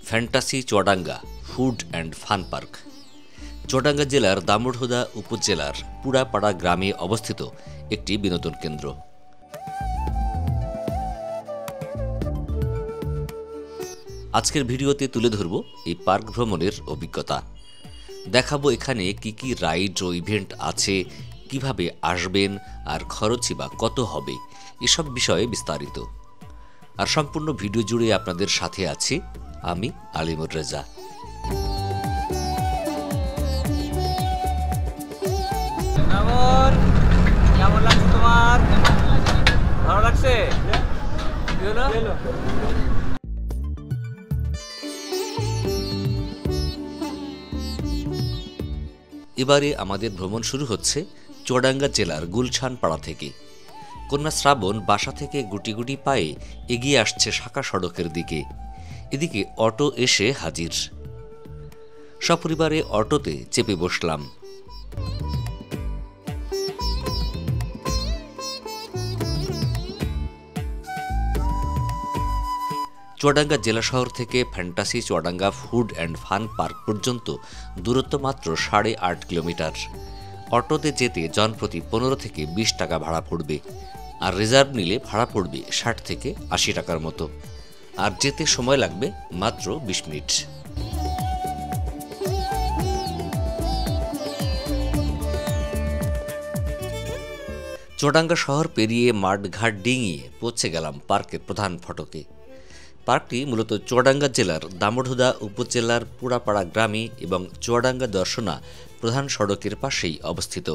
Fantasy Chuadanga food and fun park Chuadanga জেলার দামুড়হুদা উপজেলার পুড়াপাড়া গ্রামে অবস্থিত একটি বিনোদন কেন্দ্র। আজকের ভিডিওতে তুলে ধরব এই পার্ক ভ্রমণের অভিজ্ঞতা। দেখাবো এখানে কি কি রাইড ও ইভেন্ট আছে, কিভাবে আসবেন আর খরচই বা কত হবে, এসব বিষয়ে বিস্তারিত। আর সম্পূর্ণ ভিডিও জুড়ে আপনাদের সাথে আছি আমি আলিমুর রেজা। কেমন লাগছে তোমার? ভালো লাগছে? এবারে আমাদের ভ্রমণ শুরু হচ্ছে চুয়াডাঙ্গা জেলার গুলশান পাড়া থেকে। কন্যা শ্রাবণ বাসা থেকে গুটি গুটি পায়ে এগিয়ে আসছে শাখা সড়কের দিকে। এদিকে অটো এসে হাজির। সপরিবারে অটোতে চেপে বসলাম। চুয়াডাঙ্গা জেলা শহর থেকে fantasy Chuadanga food and fun park পর্যন্ত দূরত্ব মাত্র 8.5 কিলোমিটার। অটোতে যেতে জনপ্রতি 15 থেকে 20 টাকা ভাড়া পড়বে, আর রিজার্ভ নিলে ভাড়া পড়বে 60 থেকে 80 টাকার মতো। আর যেতে সময় লাগবে মাত্র 20 মিনিট। চুয়াডাঙ্গা শহর পেরিয়ে মাঠঘাট ডিঙিয়ে পৌঁছে গেলাম পার্কের প্রধান ফটকে। পার্কটি মূলত চুয়াডাঙ্গা জেলার দামুড়হুদা উপজেলার পুড়াপাড়া গ্রামে এবং চুয়াডাঙ্গা দর্শনা প্রধান সড়কের পাশেই অবস্থিত।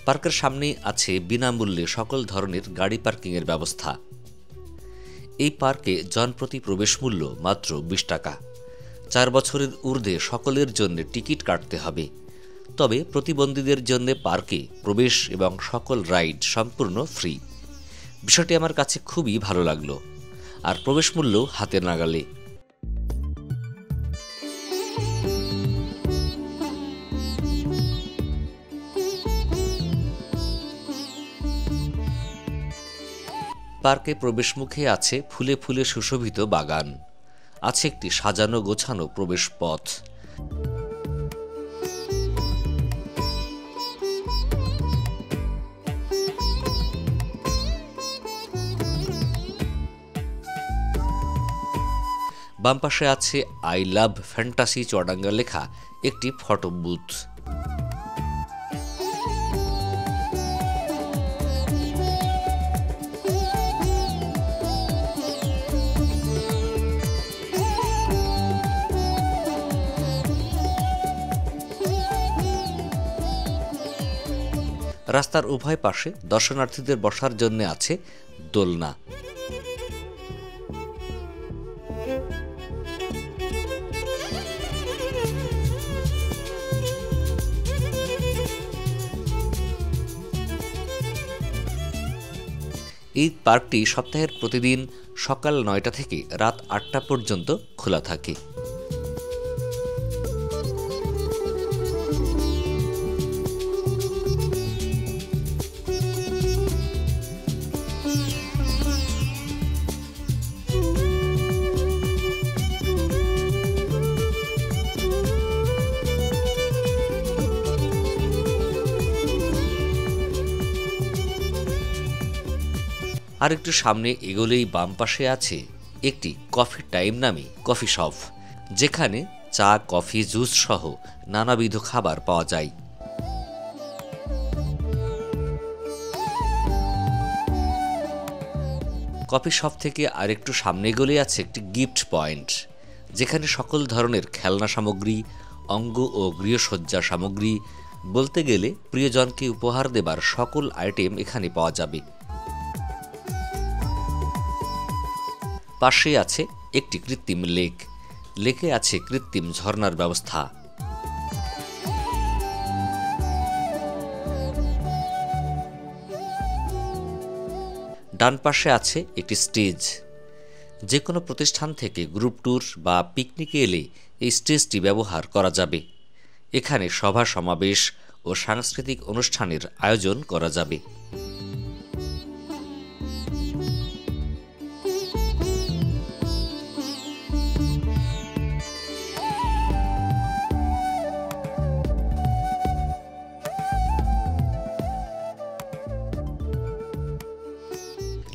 পার্কের সামনে আছে বিনামূল্যে সকল ধরনের গাড়ি পার্কিংয়ের ব্যবস্থা। এই পার্কে জনপ্রতি প্রবেশ মূল্য মাত্র 20 টাকা। 4 বছরের ঊর্ধ্বে সকলের জন্য টিকিট কাটতে হবে। তবে প্রতিবন্ধীদের জন্য পার্কে প্রবেশ এবং সকল রাইড সম্পূর্ণ ফ্রি। বিষয়টি আমার কাছে খুবই ভালো লাগলো। আর প্রবেশ মূল্য হাতে নাগালে। পার্কে প্রবেশমুখে আছে ফুলে ফুলে সুশোভিত বাগান, আছে একটি সাজানো গোছানো প্রবেশ পথ। বাম পাশে আছে আই লাভ ফ্যান্টাসি চুয়াডাঙ্গা লেখা একটি ফটো বুথ। রাস্তার উভয় পাশে দর্শনার্থীদের বসার জন্য আছে দোলনা। এই পার্কটি সপ্তাহের প্রতিদিন সকাল 9টা থেকে রাত 8টা পর্যন্ত খোলা থাকে। আর একটু সামনে এগোলেই বাম পাশে আছে একটি কফি টাইম নামে কফি শপ, যেখানে চা, কফি, জুস সহ নানাবিধ খাবার পাওয়া যায়। কফি শপ থেকে আরেকটু সামনে এগোলে আছে একটি গিফট পয়েন্ট, যেখানে সকল ধরনের খেলনা সামগ্রী, অঙ্গ ও গৃহসজ্জা সামগ্রী, বলতে গেলে প্রিয়জনকে উপহার দেবার সকল আইটেম এখানে পাওয়া যাবে। পাশে আছে একটি কৃত্রিম লেক, লেকে আছে কৃত্রিম ঝর্ণার ব্যবস্থা। ডান পাশে আছে একটি স্টেজ। যে কোনো প্রতিষ্ঠান থেকে গ্রুপ ট্যুর বা পিকনিকে এলে এই স্টেজটি ব্যবহার করা যাবে। এখানে সভা সমাবেশ, ও সাংস্কৃতিক অনুষ্ঠানের আয়োজন করা যাবে।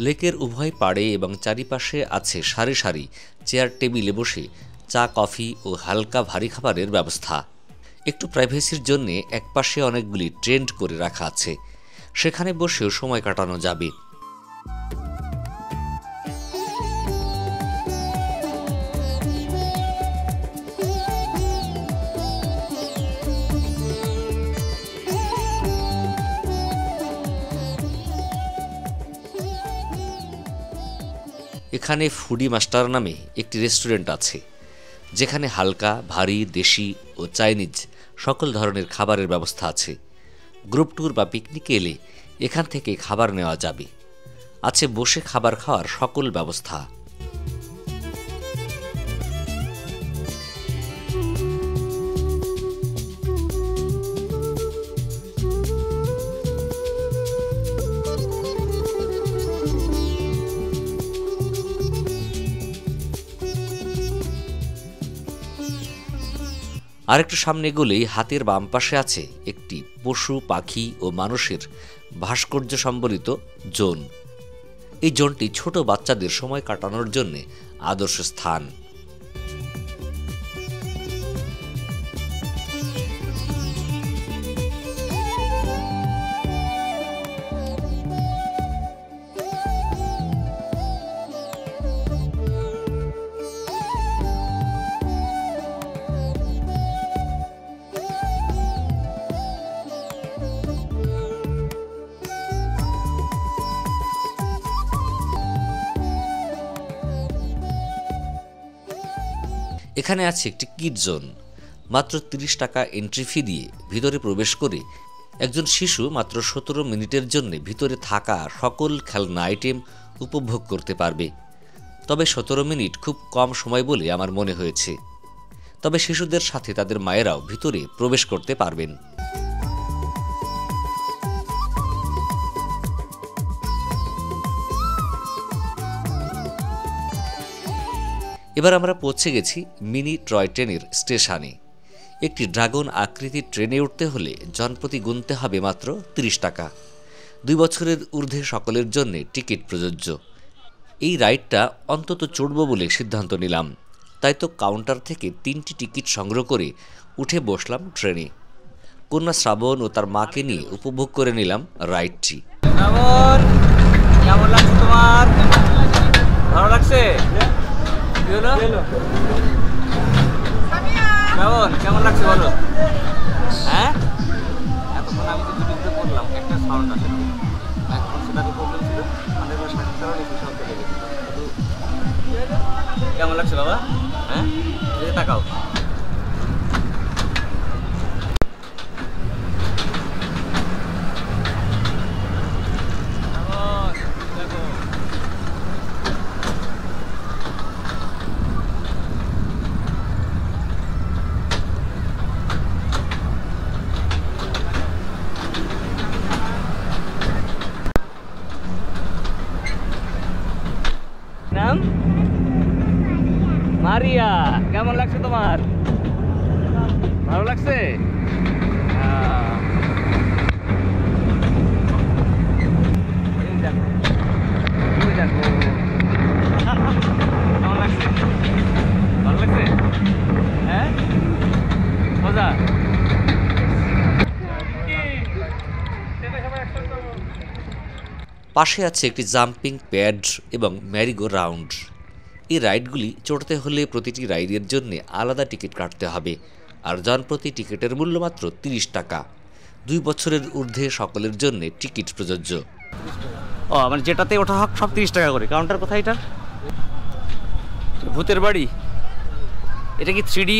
লেকের উভয় পাড়ে এবং চারিপাশে আছে সারি সারি চেয়ার টেবিলে বসে চা, কফি ও হালকা ভারী খাবারের ব্যবস্থা। একটু প্রাইভেসির জন্য একপাশে অনেকগুলি টেন্ট করে রাখা আছে, সেখানে বসেও সময় কাটানো যাবে। এখানে ফুডি মাস্টার নামে একটি রেস্টুরেন্ট আছে, যেখানে হালকা, ভারী, দেশি ও চাইনিজ সকল ধরনের খাবারের ব্যবস্থা আছে। গ্রুপ ট্যুর বা পিকনিকে এলে এখান থেকে খাবার নেওয়া যাবে। আছে বসে খাবার খাওয়ার সকল ব্যবস্থা। আরেকটু সামনে গেলেই হাতের বাম পাশে আছে একটি পশু, পাখি ও মানুষের ভাস্কর্য সম্বলিত জোন। এই জোনটি ছোট বাচ্চাদের সময় কাটানোর জন্য আদর্শ স্থান। এখানে আছে একটি কিড জোন। মাত্র ৩০ টাকা এন্ট্রি ফি দিয়ে ভিতরে প্রবেশ করে একজন শিশু মাত্র ১৭ মিনিটের জন্য ভিতরে থাকা সকল খেলনা আইটেম উপভোগ করতে পারবে। তবে ১৭ মিনিট খুব কম সময় বলে আমার মনে হয়েছে। তবে শিশুদের সাথে তাদের মায়েরাও ভিতরে প্রবেশ করতে পারবেন। এবার আমরা পৌঁছে গেছি মিনি টয় ট্রেনের স্টেশনে। একটি ড্রাগন আকৃতির ট্রেনে উঠতে হলে জনপ্রতি গুনতে হবে মাত্র ৩০ টাকা। ২ বছরের ঊর্ধ্বে সকলের জন্য টিকিট প্রযোজ্য। এই রাইডটা অন্তত চড়ব বলে সিদ্ধান্ত নিলাম, তাই তো কাউন্টার থেকে ৩টি টিকিট সংগ্রহ করে উঠে বসলাম ট্রেনে। কন্যা শ্রাবণ ও তার মাকে নিয়ে উপভোগ করে নিলাম রাইডটি। কেমন লাগছে তোমার? ভালো লাগছে? কেমন লাগছে বলো? হ্যাঁ, এতক্ষণ আমি তো ভিডিওতে করলাম, একটা সাউন্ড আসে না, এখন সেটারই প্রবলেম ছিল। আমাদের সাউন্ড চলে গেছে। কেমন লাগছে বাবা? হ্যাঁ, এই তাকাও। নাম মারিয়া। কেমন লাগছে তোমার? ভালো লাগছে? কেমন লাগছে? ভালো লাগছে? হ্যাঁ, মজা। পাশে আছে একটি জাম্পিং প্যাড এবং ম্যারিগো রাউন্ড। এই রাইডগুলি চড়তে হলে প্রতিটি রাইডের জন্য আলাদা টিকিট কাটতে হবে, আর জনপ্রতি টিকিটের মূল্য মাত্র ৩০ টাকা। ২ বছরের ঊর্ধ্বে সকলের জন্য টিকিট প্রযোজ্য। ও মানে যেটাতে ওঠা হোক সব ৩০ টাকা করে। কাউন্টার কোথায় এটা? ভূতের বাড়ি। এটা কি 3D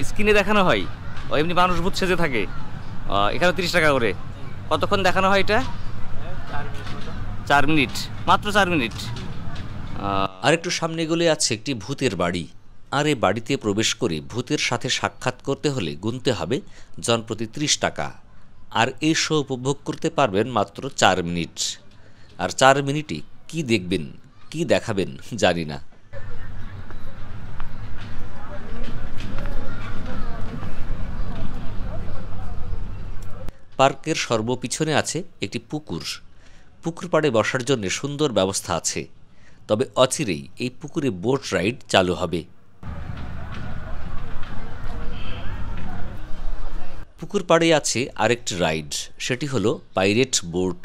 স্ক্রিনে দেখানো হয়? ও এমনি মানুষ ভূত সেজে থাকে। এখানে ৩০ টাকা করে। কতক্ষণ দেখানো হয় এটা? 4 মিনিট, মাত্র 4 মিনিট। আরেকটু সামনে গেলে আছে একটি ভূতের বাড়ি। আর এই বাড়িতে প্রবেশ করে ভূতের সাথে সাক্ষাৎ করতে হলে গুনতে হবে জনপ্রতি ৩০ টাকা। আর এই শো উপভোগ করতে পারবেন মাত্র 4 মিনিট। আর 4 মিনিটে কি দেখবেন কি দেখাবেন জানি না। পার্কের সর্বপিছনে আছে একটি পুকুর। পুকুর পাড়ে বসার জন্য সুন্দর ব্যবস্থা আছে। তবে অচিরেই এই পুকুরে বোট রাইড চালু হবে। পুকুর পাড়ে আছে আরেকটি রাইড, সেটি হলো পাইরেট বোট।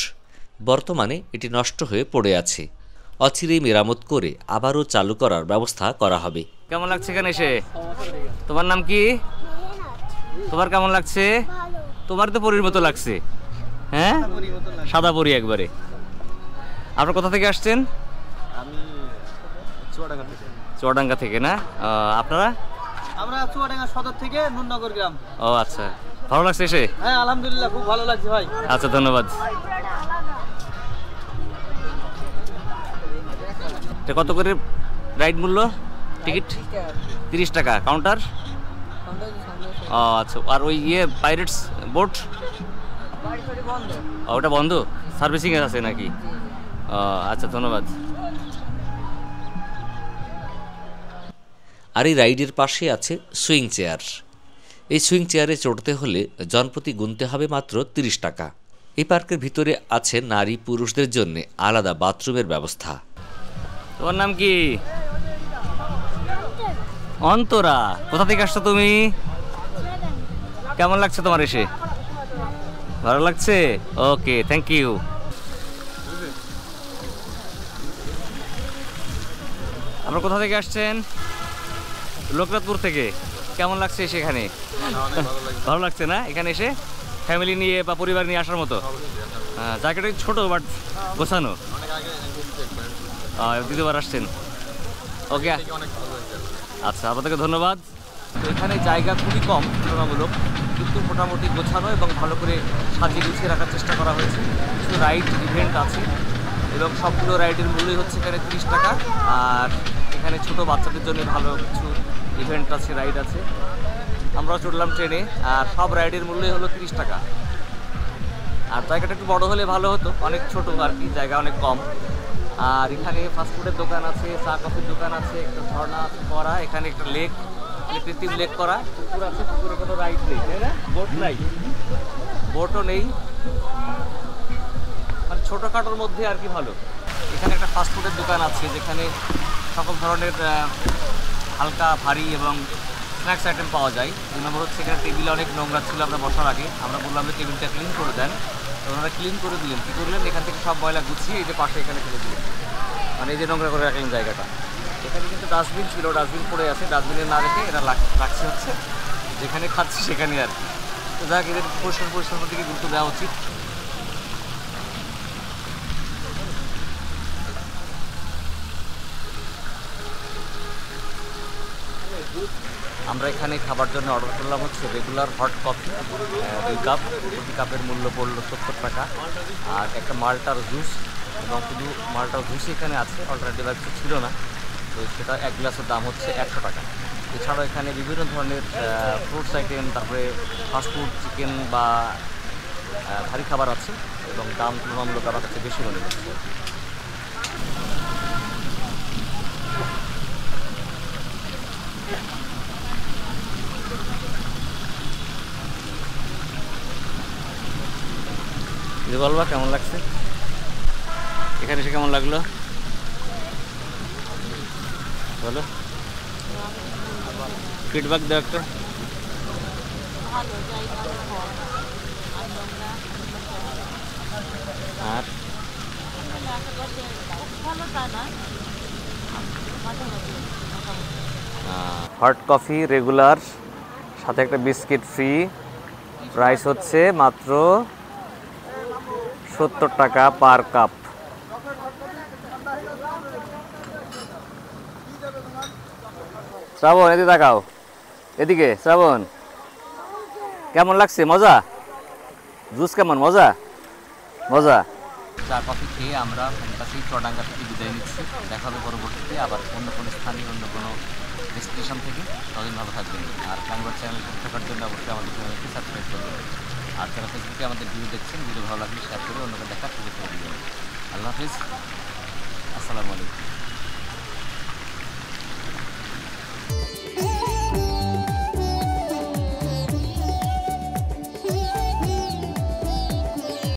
বর্তমানে এটি নষ্ট হয়ে পড়ে আছে। অচিরেই মেরামত করে আবারও চালু করার ব্যবস্থা করা হবে। কেমন লাগছে এখানে এসে? তোমার নাম কি? তোমার কেমন লাগছে? তোমার তো পরীর মতো লাগছে। হ্যাঁ, সাদা পরী একবারে। আপনার কোথা থেকে আসছেন? আমি চুয়াডাঙ্গা থেকে। চুয়াডাঙ্গা থেকে না? আপনারা? আমরা চুয়াডাঙ্গা সদর থেকে নুননগর গ্রাম। ও আচ্ছা, ভালো লাগছে এসে? হ্যাঁ আলহামদুলিল্লাহ, খুব ভালো লাগছে ভাই। আচ্ছা, ধন্যবাদ। কত করে রাইড মূল্য? টিকিট 30 টাকা। কাউন্টার? ও আচ্ছা। আর ওই পাইরেটস বোট ওটা বন্ধ, সার্ভিসিং এ আছে নাকি? আচ্ছা, ধন্যবাদ। আর এই রাইডের পাশে আছে সুইং চেয়ার। এই সুইং চেয়ারে চড়তে হলে জনপ্রতি গুনতে হবে মাত্র 30 টাকা। এই পার্কের ভিতরে আছে নারী পুরুষদের জন্য আলাদা বাথরুমের ব্যবস্থা। তোমার নাম কি? অন্তরা। কোথা থেকে আসছো তুমি? কেমন লাগছে তোমার এসে? ভালো লাগছে? ওকে, থ্যাংক ইউ। আপনারা কোথা থেকে আসছেন? লোকনাথপুর থেকে। কেমন লাগছে এসে এখানে? ভালো লাগছে না এখানে এসে? ফ্যামিলি নিয়ে বা পরিবার নিয়ে আসার মতো? জায়গাটা ছোট বাট গোছানো। দ্বিতীয়বার আসছেন? ওকে, আচ্ছা, আপনাদেরকে ধন্যবাদ। তো এখানে জায়গা খুবই কম তুলনামূলক, কিন্তু মোটামুটি গোছানো এবং ভালো করে সাজিয়ে গুছিয়ে রাখার চেষ্টা করা হয়েছে। কিছু রাইড ইভেন্ট আছে এবং সবগুলো রাইডের মূল্যই হচ্ছে এখানে 30 টাকা। আর এখানে ছোট বাচ্চাদের জন্য ভালো কিছু ইভেন্ট আছে, রাইড আছে। আমরা চড়লাম ট্রেনে, আর সব রাইডের মূল্যই হলো 30 টাকা। আর জায়গাটা একটু বড় হলে ভালো হতো, অনেক ছোট আর কি, জায়গা অনেক কম। আর এখানে ফাস্টফুডের দোকান আছে, চা কফির দোকান আছে, একটা ঝর্ণা আছে করা, এখানে একটা লেক, কৃত্রিম লেক করা, পুকুর আছে, পুকুরে কোনো রাইড নেই, তাই না? বোট নাই, বোটও নেই, মানে ছোটোখাটোর মধ্যে আর কি ভালো। এখানে একটা ফাস্টফুডের দোকান আছে যেখানে সকল ধরনের হালকা ভারী এবং স্ন্যাক্স আইটেম পাওয়া যায়। 2 নম্বর হচ্ছে এখানে টেবিলে অনেক নোংরা ছিল আমরা বসার আগে, আমরা বললাম যে টেবিলটা ক্লিন করে দেন, তো ওনারা ক্লিন করে দিলেন। কী করলেন? এখান থেকে সব ময়লা গুছিয়ে এই যে পাশে এখানে ফেলে দিলেন, মানে এই যে নোংরা করে রাখলেন জায়গাটা। এখানে কিন্তু ডাস্টবিন ছিল, ডাস্টবিন পড়ে আছে, ডাস্টবিনে না রেখে এরা রাখছে হচ্ছে যেখানে খাচ্ছে সেখানে আর কি। তো যাক, এদের পরিষ্কার পরিচ্ছন্নতার দিকে গুরুত্ব দেওয়া উচিত। আমরা এখানে খাবার জন্য অর্ডার করলাম হচ্ছে রেগুলার হট কফি 2 কাপ। প্রতি কাপের মূল্য পড়লো 70 টাকা। আর একটা মাল্টার জুস, এবং শুধু মাল্টার জুসই এখানে আছে, অল্টারনেটিভ আর কিছু ছিল না। তো সেটা 1 গ্লাসের দাম হচ্ছে 100 টাকা। এছাড়াও এখানে বিভিন্ন ধরনের ফ্রুটস আইটেম, তারপরে ফাস্টফুড, চিকেন বা ভারী খাবার আছে, এবং দাম তুলনামূলক আমার কাছে বেশি মনে হচ্ছে। বলবা কেমন লাগছে এখানে এসে? কেমন লাগলো বলো, ফিডব্যাক দাও একটা। আর হট কফি রেগুলার, সাথে একটা বিস্কিট ফ্রি, প্রাইস হচ্ছে মাত্র 70 টাকা পার কাপ। শ্রাবণ এদিকে তাকাও, এদিকে শ্রাবণ, কেমন লাগছে? মজা? জুস কেমন? মজা মজা। চা কফি খেয়ে আমরা ফ্যান্টাসি চুয়াডাঙ্গা থেকে বিদায় নিচ্ছি। দেখা হবে পরবর্তীতে আবার অন্য কোনো স্থানে, অন্য কোনো ডেস্টিনেশন থেকে। ততদিন ভালো থাকবেন। আর বাংলা চ্যানেল থাকার জন্য অবশ্যই আমাদের চ্যানেলটি সাবস্ক্রাইব করবেন। আর যারা ফেসবুকে আমাদের ভিডিও দেখছেন, ভিডিও ভালো লাগলে শেয়ার করে অন্যকে দেখার সুযোগ করে দিবেন। আল্লাহ হাফিজ, আসসালামু আলাইকুম।